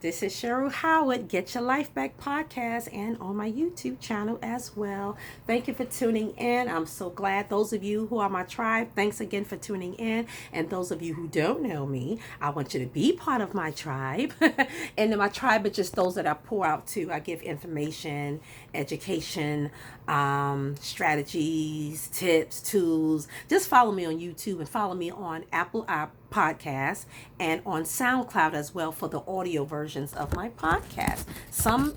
This is Cheryl Howard, Get Your Life Back podcast, and on my YouTube channel as well. Thank you for tuning in. I'm so glad. Those of you who are my tribe, thanks again for tuning in. And those of you who don't know me, I want you to be part of my tribe. And then my tribe is just those that I pour out to. I give information, education, strategies, tips, tools. Just follow me on YouTube and follow me on Apple Podcasts and on SoundCloud as well for the audio versions of my podcast. Some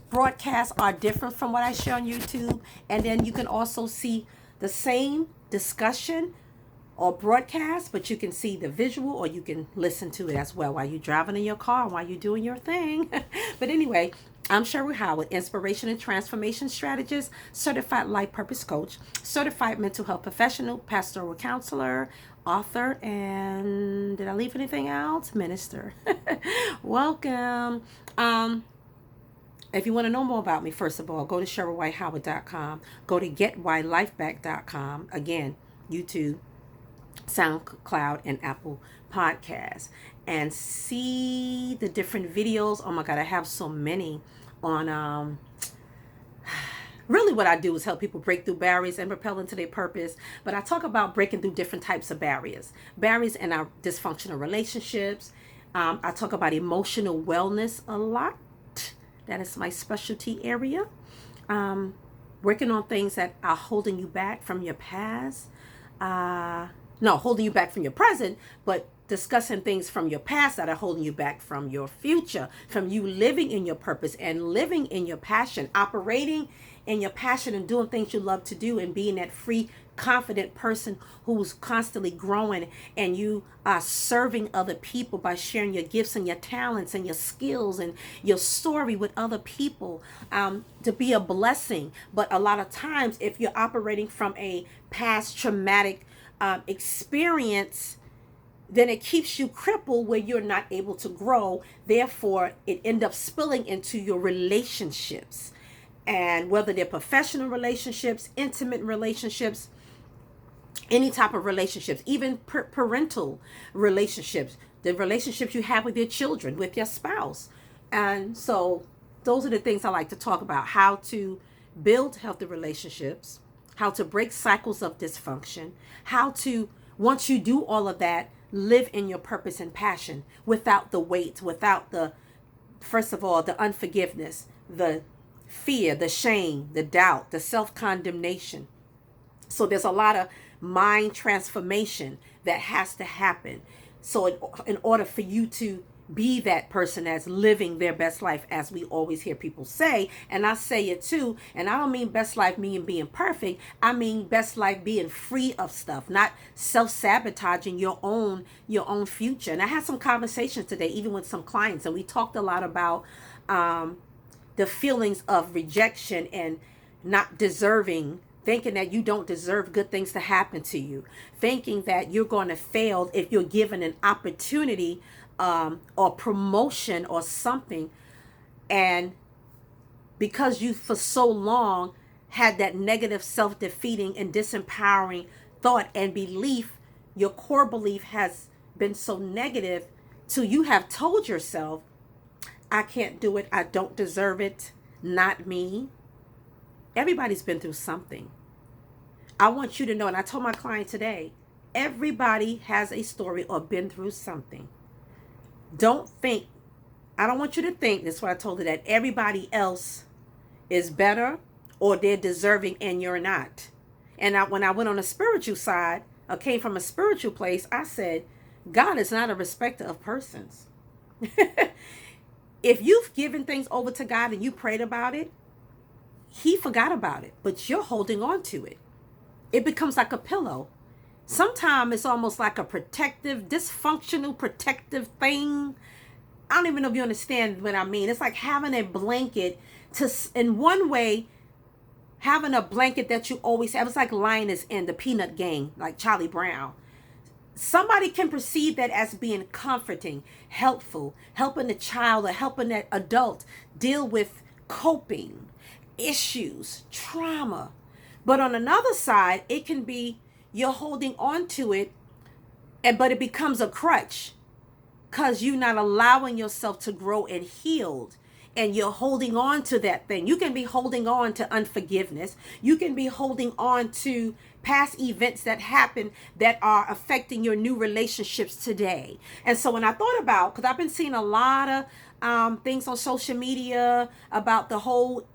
broadcasts are different from what I share on YouTube, and then you can also see the same discussion or broadcast, but you can see the visual or you can listen to it as well while you're driving in your car, while you're doing your thing. But anyway, I'm Cheryl Howard, inspiration and transformation strategist, certified life purpose coach, certified mental health professional, pastoral counselor, author, and did I leave anything out? Minister. Welcome. If you want to know more about me, first of all, go to CherylWhiteHoward.com. Go to GetWhyLifeBack.com. Again, YouTube, SoundCloud, and Apple Podcasts, and see the different videos. Oh my God, I have so many on really what I do is help people break through barriers and propel into their purpose. But I talk about breaking through different types of barriers in our dysfunctional relationships. I talk about emotional wellness a lot. That is my specialty area. Working on things that are holding you back from your past. No, holding you back from your present, but discussing things from your past that are holding you back from your future, from you living in your purpose and living in your passion, operating in your passion and doing things you love to do, and being that free, confident person who's constantly growing, and you are serving other people by sharing your gifts and your talents and your skills and your story with other people, to be a blessing. But a lot of times, if you're operating from a past traumatic experience, then it keeps you crippled where you're not able to grow. Therefore, it ends up spilling into your relationships. And whether they're professional relationships, intimate relationships, any type of relationships, even parental relationships, the relationships you have with your children, with your spouse. And so those are the things I like to talk about: how to build healthy relationships, how to break cycles of dysfunction, how to, once you do all of that, live in your purpose and passion without the weight, without the, first of all, the unforgiveness, the fear, the shame, the doubt, the self-condemnation. So there's a lot of mind transformation that has to happen. So in order for you to be that person that's living their best life, as we always hear people say, and I say it too, and I don't mean best life meaning being perfect. I mean best life being free of stuff, not self-sabotaging your own future. And I had some conversations today, even with some clients, and we talked a lot about the feelings of rejection and not deserving, thinking that you don't deserve good things to happen to you, thinking that you're going to fail if you're given an opportunity or promotion or something. And because you for so long had that negative self-defeating and disempowering thought and belief, your core belief has been so negative till you have told yourself, I can't do it, I don't deserve it, not me. Everybody's been through something. I want you to know, and I told my client today, everybody has a story or been through something. Don't think, I don't want you to think, that's why I told her, that everybody else is better or they're deserving and you're not. And when I went on the spiritual side, I came from a spiritual place, I said, God is not a respecter of persons. If you've given things over to God and you prayed about it, He forgot about it, but you're holding on to it. It becomes like a pillow. Sometimes it's almost like a dysfunctional protective thing. I don't even know if you understand what I mean. It's like having a blanket in one way, having a blanket that you always have. It's like Linus in the Peanut Gang, like Charlie Brown. Somebody can perceive that as being comforting, helpful, helping the child or helping that adult deal with coping issues, trauma. But on another side, it can be you're holding on to it, but it becomes a crutch. because you're not allowing yourself to grow and healed. And you're holding on to that thing. You can be holding on to unforgiveness. You can be holding on to past events that happen that are affecting your new relationships today. And so when I thought about, because I've been seeing a lot of things on social media about the whole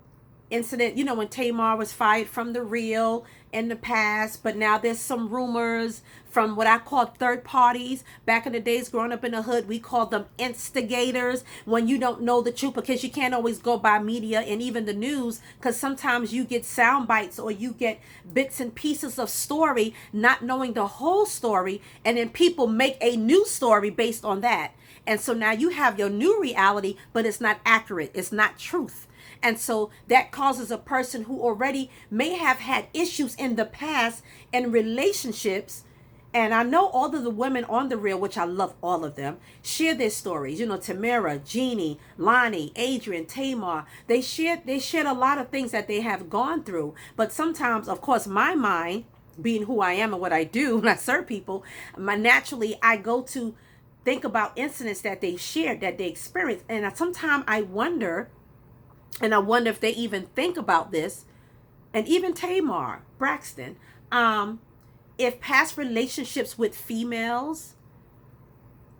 incident, when Tamar was fired from the Real in the past, but now there's some rumors from what I call third parties. Back in the days growing up in the hood, we called them instigators, when you don't know the truth, because you can't always go by media and even the news, because sometimes you get sound bites or you get bits and pieces of story, not knowing the whole story, and then people make a new story based on that. And so now you have your new reality, but it's not accurate. It's not truth. And so that causes a person who already may have had issues in the past in relationships. And I know all of the women on the Real, which I love all of them, share their stories. Tamara, Jeannie, Lonnie, Adrian, Tamar, they shared a lot of things that they have gone through. But sometimes, of course, my mind, being who I am and what I do when I serve people, naturally I go to think about incidents that they shared, that they experienced. And sometimes I wonder if they even think about this, and even Tamar Braxton, if past relationships with females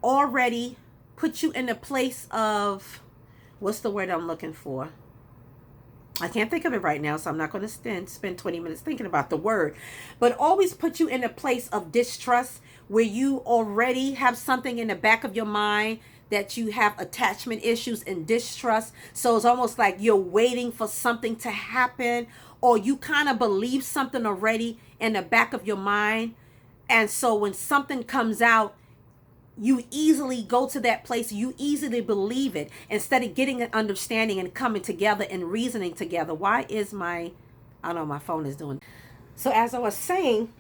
already put you in a place of, what's the word I'm looking for? I can't think of it right now, so I'm not going to spend 20 minutes thinking about the word, but always put you in a place of distrust where you already have something in the back of your mind that you have attachment issues and distrust. So it's almost like you're waiting for something to happen, or you kind of believe something already in the back of your mind. And so when something comes out, you easily go to that place. You easily believe it instead of getting an understanding and coming together and reasoning together. Why is I don't know, my phone is doing. So as I was saying,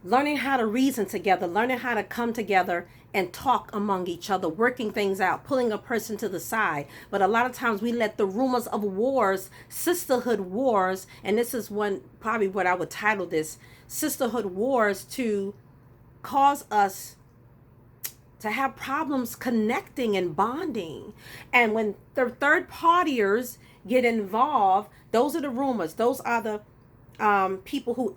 learning how to reason together, learning how to come together and talk among each other, working things out, pulling a person to the side. But a lot of times we let the rumors of wars, sisterhood wars, and this is probably what I would title this, sisterhood wars, to cause us to have problems connecting and bonding. And when the third partiers get involved, those are the rumors. Those are the people who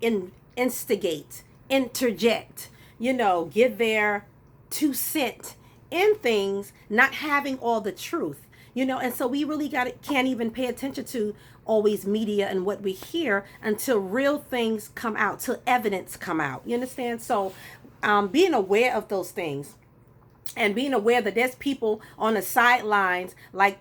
instigate, interject, give their 2 cents in things, not having all the truth, and so we really can't even pay attention to always media and what we hear until real things come out, till evidence come out. You understand? So being aware of those things, and being aware that there's people on the sidelines, like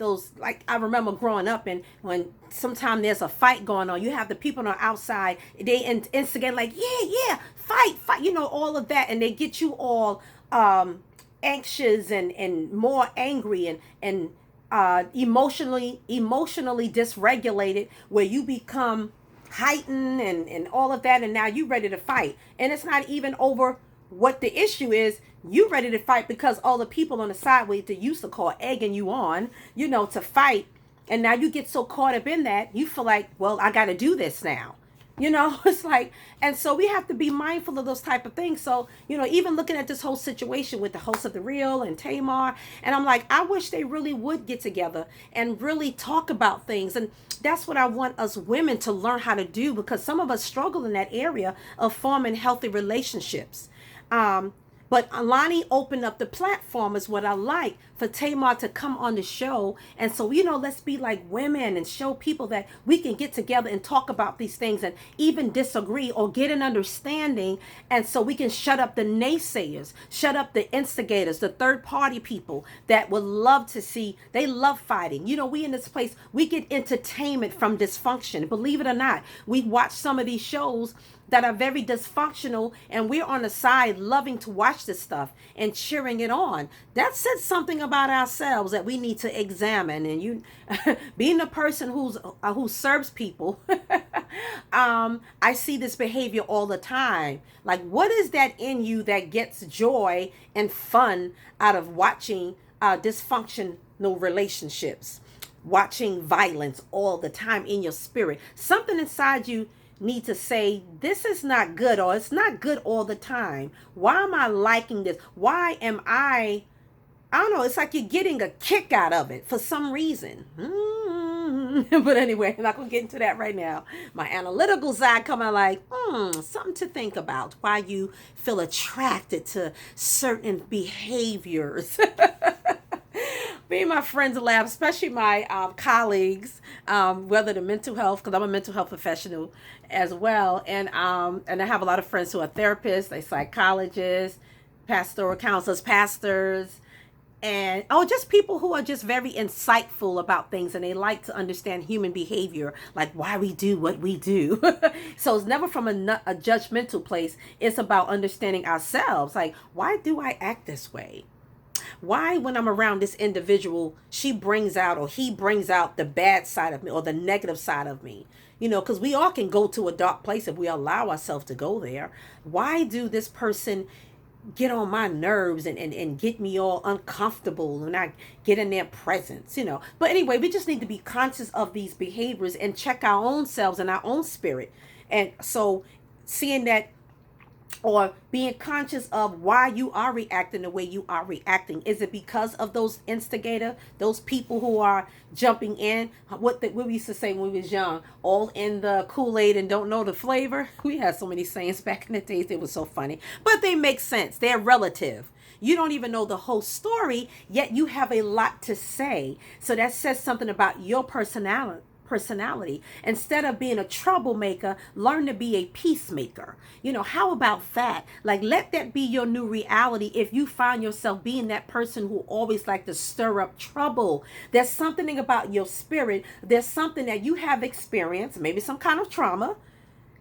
I remember growing up, and when sometimes there's a fight going on, you have the people on the outside, they instigate like, yeah, fight, all of that. And they get you all anxious and more angry and emotionally dysregulated, where you become heightened and all of that. And now you're ready to fight. And it's not even over what the issue is. You ready to fight because all the people on the side, what they used to call egging you on, to fight. And now you get so caught up in that, you feel like, well, I got to do this now. It's like, and so we have to be mindful of those type of things. So, even looking at this whole situation with the host of the Real and Tamar, and I'm like, I wish they really would get together and really talk about things. And that's what I want us women to learn how to do, because some of us struggle in that area of forming healthy relationships. But Alani opened up the platform, is what I like, for Tamar to come on the show. And so, let's be like women and show people that we can get together and talk about these things and even disagree or get an understanding. And so we can shut up the naysayers, shut up the instigators, the third party people that would love to see, they love fighting. We in this place, we get entertainment from dysfunction. Believe it or not, we watch some of these shows that are very dysfunctional, and we're on the side loving to watch this stuff and cheering it on. That says something about ourselves that we need to examine. And being a person who serves people, I see this behavior all the time. Like, what is that in you that gets joy and fun out of watching dysfunctional relationships, watching violence all the time in your spirit? Something inside you need to say, this is not good, or it's not good all the time. Why am I liking this? Why am I I don't know, it's like you're getting a kick out of it for some reason. But anyway, I'm not going to get into that right now. My analytical side coming like, something to think about. Why you feel attracted to certain behaviors. Me and my friends laugh, especially my colleagues, whether the mental health, because I'm a mental health professional as well. And I have a lot of friends who are therapists, they psychologists, pastoral counselors, pastors, and just people who are just very insightful about things, and they like to understand human behavior, like why we do what we do. So it's never from a judgmental place. It's about understanding ourselves, like, why do I act this way? Why, when I'm around this individual, she brings out or he brings out the bad side of me or the negative side of me? Because we all can go to a dark place if we allow ourselves to go there. Why do this person get on my nerves and get me all uncomfortable when I get in their presence? But anyway, we just need to be conscious of these behaviors and check our own selves and our own spirit. And so seeing that, or being conscious of why you are reacting the way you are reacting. Is it because of those instigator, those people who are jumping in? What we used to say when we was young, all in the Kool-Aid and don't know the flavor. We had so many sayings back in the days. It was so funny. But they make sense. They're relative. You don't even know the whole story, yet you have a lot to say. So that says something about your personality. Instead of being a troublemaker, learn to be a peacemaker. How about that? Like, let that be your new reality. If you find yourself being that person who always like to stir up trouble, there's something about your spirit. There's something that you have experienced, maybe some kind of trauma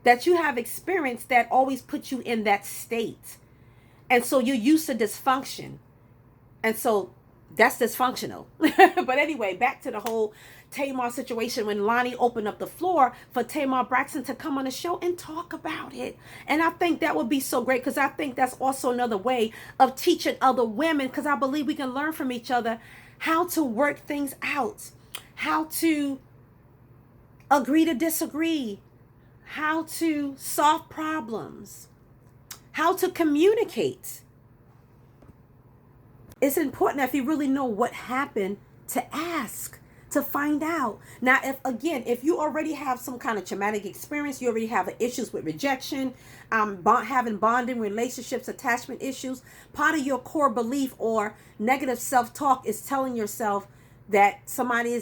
that you have experienced that always puts you in that state. And so you're used to dysfunction. And so that's dysfunctional. But anyway, back to the whole Tamar situation, when Lonnie opened up the floor for Tamar Braxton to come on the show and talk about it. And I think that would be so great, because I think that's also another way of teaching other women, because I believe we can learn from each other how to work things out, how to agree to disagree, how to solve problems, how to communicate. It's important, if you really know what happened, to ask, to find out. Now, if you already have some kind of traumatic experience, you already have issues with rejection, having bonding relationships, attachment issues, part of your core belief or negative self-talk is telling yourself that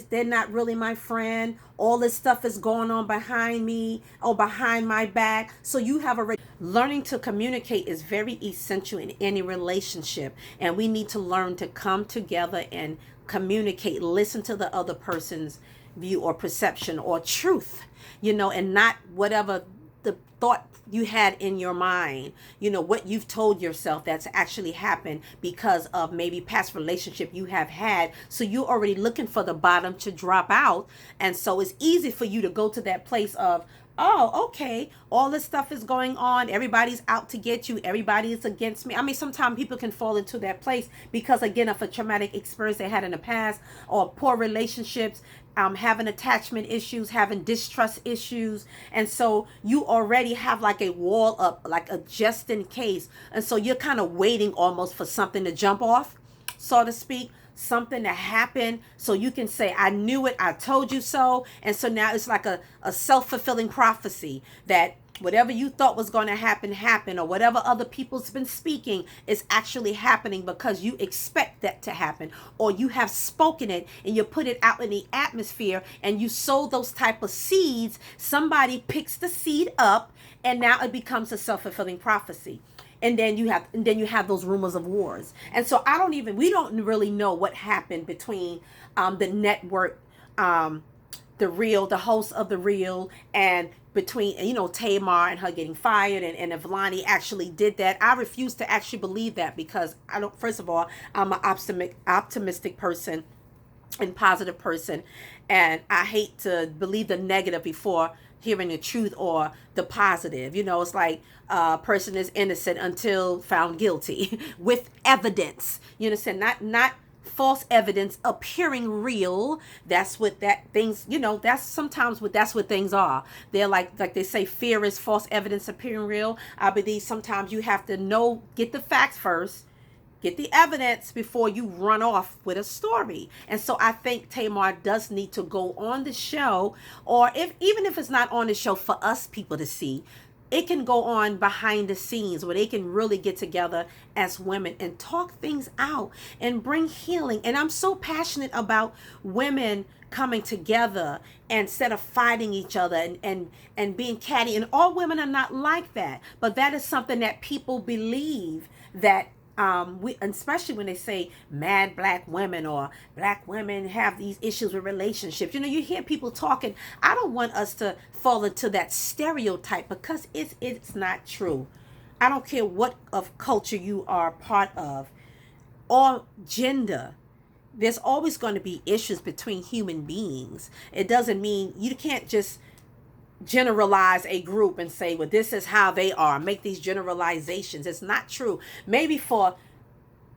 they're not really my friend. All this stuff is going on behind me or behind my back. So you have already learning to communicate is very essential in any relationship. And we need to learn to come together and communicate, listen to the other person's view or perception or truth, and not whatever the thought you had in your mind, what you've told yourself that's actually happened because of maybe past relationship you have had. So you're already looking for the bottom to drop out. And so it's easy for you to go to that place of, oh, okay, all this stuff is going on. Everybody's out to get you. Everybody is against me. I mean, sometimes people can fall into that place because, again, of a traumatic experience they had in the past, or poor relationships, having attachment issues, having distrust issues. And so you already have like a wall up, like a just in case. And so you're kind of waiting almost for something to jump off, so to speak. Something to happen so you can say, I knew it, I told you so. And so now it's like a self-fulfilling prophecy that whatever you thought was going to happen, or whatever other people's been speaking is actually happening because you expect that to happen, or you have spoken it and you put it out in the atmosphere and you sow those type of seeds. Somebody picks the seed up and now it becomes a self-fulfilling prophecy. And then you have those rumors of wars. And so we don't really know what happened between the network, the host of The Real, and between, Tamar and her getting fired, and if Lonnie actually did that. I refuse to actually believe that, because first of all, I'm an optimistic person and positive person, and I hate to believe the negative before hearing the truth or the positive. It's like a person is innocent until found guilty with evidence. You understand? Not false evidence appearing real. That's what that's what things are. They're like they say, fear is false evidence appearing real. I believe sometimes you have to get the facts first, Get the evidence before you run off with a story. And so I think Tamar does need to go on the show, or if even if it's not on the show for us people to see, it can go on behind the scenes where they can really get together as women and talk things out and bring healing. And I'm so passionate about women coming together instead of fighting each other and being catty. And all women are not like that. But that is something that people believe that especially when they say mad black women or black women have these issues with relationships. You hear people talking. I don't want us to fall into that stereotype because it's not true. I don't care what of culture you are part of or gender. There's always going to be issues between human beings. It doesn't mean you can't just generalize a group and say, well, this is how they are, make these generalizations. It's not true. Maybe for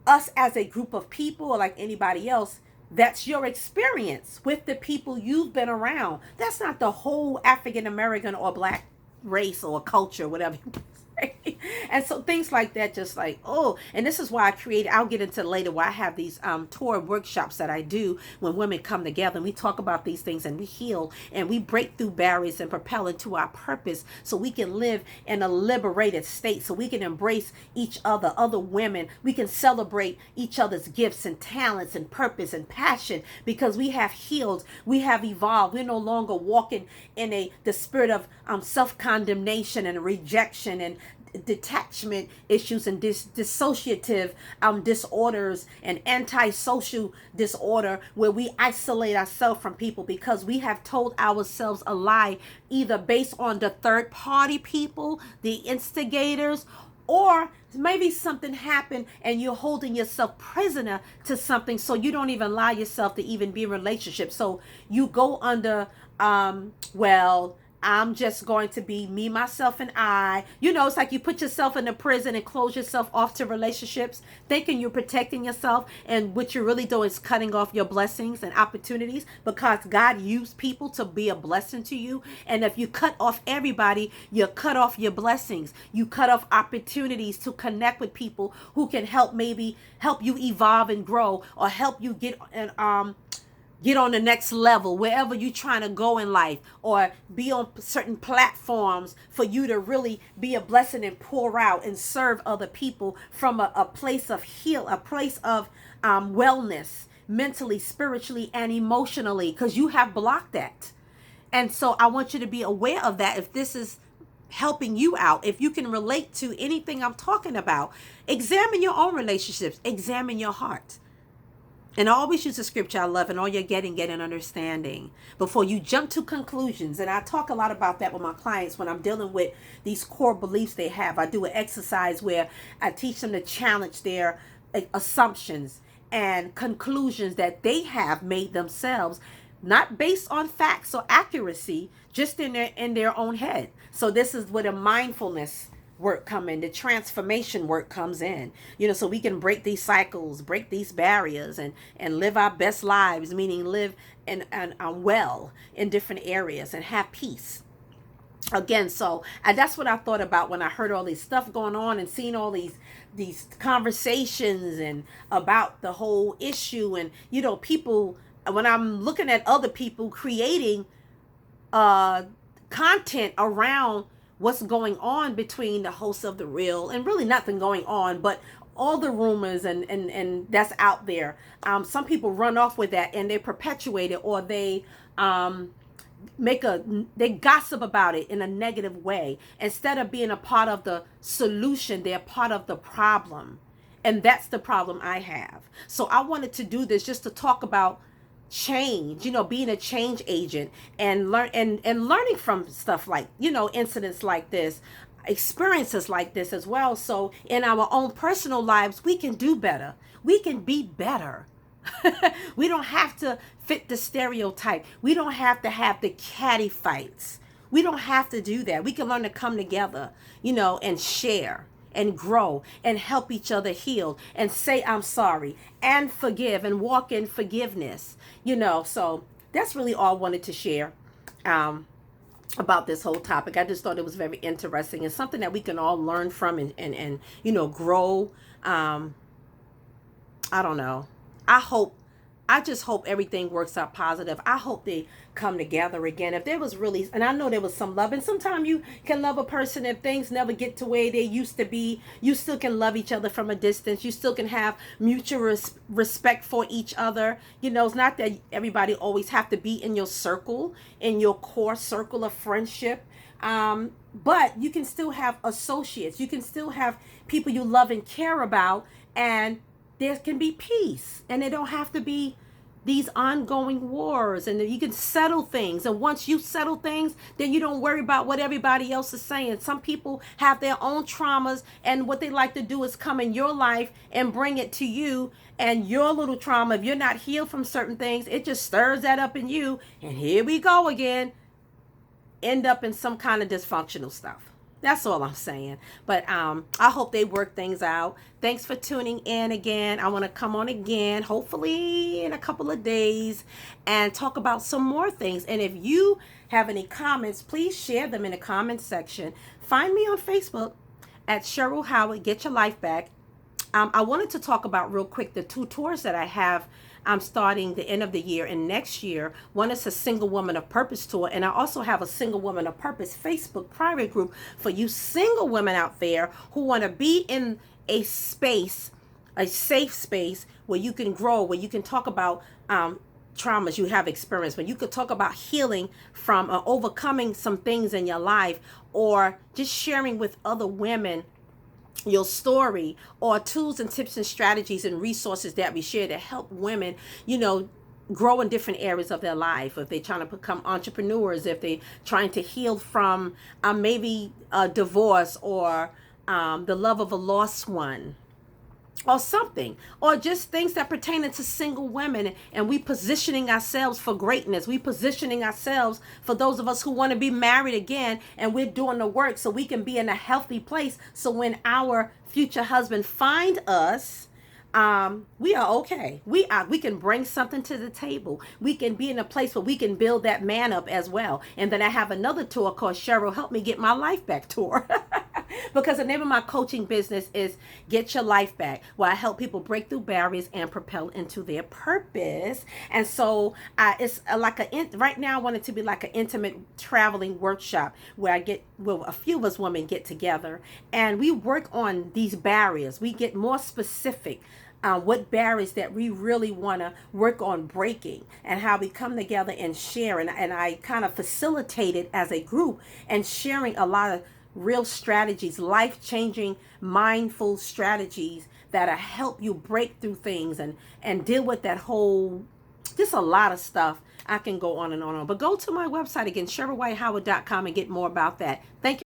us as a group of people or like anybody else, that's your experience with the people you've been around. That's not the whole African American or black race or culture, whatever you say. And so things like that, just like, oh, and this is why I created, I'll get into later, why I have these tour workshops that I do when women come together and we talk about these things and we heal and we break through barriers and propel into our purpose so we can live in a liberated state, so we can embrace each other women. We can celebrate each other's gifts and talents and purpose and passion because we have healed, we have evolved. We're no longer walking in the spirit of self-condemnation and rejection and detachment issues and dissociative disorders and antisocial disorder where we isolate ourselves from people because we have told ourselves a lie, either based on the third party people, the instigators, or maybe something happened and you're holding yourself prisoner to something, so you don't even allow yourself to even be in relationships. So you go under well, I'm just going to be me, myself, and I. It's like you put yourself in a prison and close yourself off to relationships, thinking you're protecting yourself. And what you're really doing is cutting off your blessings and opportunities because God used people to be a blessing to you. And if you cut off everybody, you cut off your blessings. You cut off opportunities to connect with people who can help you evolve and grow or help you get on the next level, wherever you're trying to go in life, or be on certain platforms for you to really be a blessing and pour out and serve other people from a place of a place of wellness, mentally, spiritually, and emotionally, because you have blocked that. And so I want you to be aware of that. If this is helping you out, if you can relate to anything I'm talking about, examine your own relationships, examine your heart. And I always use the scripture I love, and all you're getting understanding before you jump to conclusions. And I talk a lot about that with my clients when I'm dealing with these core beliefs they have. I do an exercise where I teach them to challenge their assumptions and conclusions that they have made themselves, not based on facts or accuracy, just in their own head. So this is where the mindfulness work come in, the transformation work comes in, so we can break these cycles, break these barriers, and live our best lives, meaning live and well in different areas and have peace. Again, so that's what I thought about when I heard all this stuff going on and seeing all these conversations and about the whole issue. And people, when I'm looking at other people creating content around what's going on between the hosts of The Real, and really nothing going on, but all the rumors and that's out there. Some people run off with that and they perpetuate it, or they they gossip about it in a negative way. Instead of being a part of the solution, they're part of the problem. And that's the problem I have. So I wanted to do this just to talk about change, being a change agent and learning from stuff like, incidents like this, experiences like this as well. So in our own personal lives, we can do better. We can be better. We don't have to fit the stereotype. We don't have to have the catty fights. We don't have to do that. We can learn to come together, and share and grow and help each other heal and say, I'm sorry, and forgive and walk in forgiveness, so that's really all I wanted to share about this whole topic. I just thought it was very interesting and something that we can all learn from and grow I don't know. I just hope everything works out positive. I hope they come together again. If there was really, and I know there was some love, and sometimes you can love a person if things never get to where they used to be. You still can love each other from a distance. You still can have mutual respect for each other. You know, it's not that everybody always have to be in your circle, in your core circle of friendship. But you can still have associates. You can still have people you love and care about, and there can be peace, and it don't have to be these ongoing wars, and you can settle things. And once you settle things, then you don't worry about what everybody else is saying. Some people have their own traumas, and what they like to do is come in your life and bring it to you, and your little trauma, if you're not healed from certain things, it just stirs that up in you, and here we go again, end up in some kind of dysfunctional stuff. That's all I'm saying. But I hope they work things out. Thanks for tuning in again. I want to come on again, hopefully in a couple of days, and talk about some more things. And if you have any comments, please share them in the comment section. Find me on Facebook at Cheryl Howard, Get Your Life Back. I wanted to talk about real quick the 2 tours that I have. I'm starting the end of the year and next year. One is a Single Woman of Purpose tour, and I also have a Single Woman of Purpose Facebook private group for you single women out there who want to be in a space, a safe space where you can grow, where you can talk about traumas you have experienced, when you could talk about healing from overcoming some things in your life, or just sharing with other women your story, or tools and tips and strategies and resources that we share to help women, you know, grow in different areas of their life. If they're trying to become entrepreneurs, if they're trying to heal from maybe a divorce, or the love of a lost one, or something, or just things that pertain to single women, and we positioning ourselves for greatness. We positioning ourselves for those of us who want to be married again, and we're doing the work so we can be in a healthy place, so when our future husband find us, we are okay. We can bring something to the table. We can be in a place where we can build that man up as well. And then I have another tour called Cheryl Help Me Get My Life Back tour. Because the name of my coaching business is Get Your Life Back, where I help people break through barriers and propel into their purpose. And so it's right now I want it to be like an intimate traveling workshop where a few of us women get together and we work on these barriers. We get more specific. What barriers that we really want to work on breaking, and how we come together and share. And I kind of facilitate it as a group, and sharing a lot of real strategies, life-changing, mindful strategies that'll help you break through things and deal with that whole, just a lot of stuff. I can go on and on. But go to my website again, CherylWhiteHoward.com, and get more about that. Thank you.